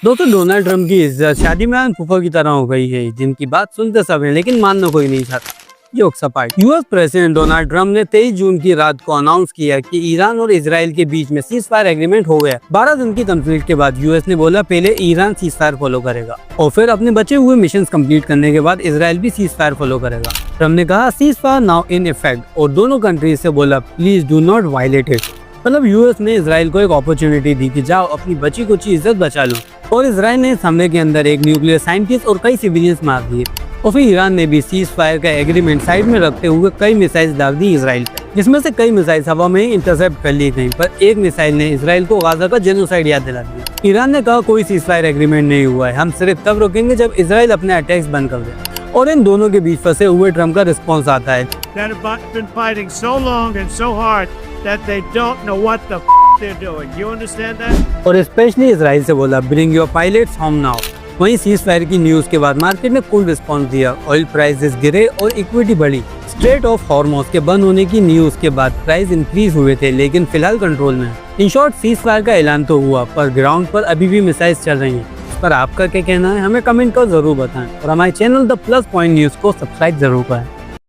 दोस्तों Donald Trump की इज्जत शादी में फूफा की तरह हो गई है, जिनकी बात सुनते सब हैं लेकिन मानना कोई नहीं चाहता। जोक सपाट। यूएस प्रेसिडेंट डोनाल्ड ट्रंप ने 23 जून की रात को अनाउंस किया कि ईरान और इजराइल के बीच में सीज फायर एग्रीमेंट हो गया। 12 दिन की कॉन्फ्लिक्ट के बाद यूएस ने बोला पहले ईरान सीज फायर फॉलो करेगा और फिर अपने बचे हुए मिशन कंप्लीट करने के बाद इजराइल भी सीज फायर फॉलो करेगा। ट्रंप ने कहा ceasefire now in effect और दोनों कंट्रीज से बोला please do not violate it. मतलब यूएस ने इजराइल को एक अपॉर्चुनिटी दी कि जाओ अपनी बची कुछ इज्जत बचा लो, और इजराइल ने इस हमले के अंदर एक न्यूक्लियर साइंटिस्ट और कई सिविलियंस मार दिए। और फिर ईरान ने भी सीज फायर का एग्रीमेंट साइड में रखते हुए कई मिसाइल दाग दी इजराइल पे, जिसमें से कई मिसाइल हवा में इंटरसेप्ट कर ली गई, पर एक मिसाइल ने इजराइल को गाजा का जेनोसाइड याद दिला दिया। ईरान ने कहा कोई सीज फायर एग्रीमेंट नहीं हुआ है, हम सिर्फ तब रोकेंगे जब इजराइल अपने अटैक्स बंद कर दे। और इन दोनों के बीच फंसे हुए ट्रंप का रिस्पॉन्स आता है और स्पेशली इजराइल से बोला bring your pilots home now. वहीं सीज फायर की न्यूज के बाद मार्केट ने कूल रिस्पॉन्स दिया, ऑयल प्राइसेस गिरे और इक्विटी बढ़ी। स्ट्रेट ऑफ हॉर्मुज़ के बंद होने की न्यूज के बाद प्राइस इंक्रीज हुए थे, लेकिन फिलहाल कंट्रोल में। इन शॉर्ट सीज फायर का ऐलान तो हुआ, पर ग्राउंड पर अभी भी मिसाइल्स चल रही हैं। इस पर आपका क्या कहना है, हमें कमेंट कर जरूर बताएं और हमारे channel the plus point news को सब्सक्राइब जरूर करें।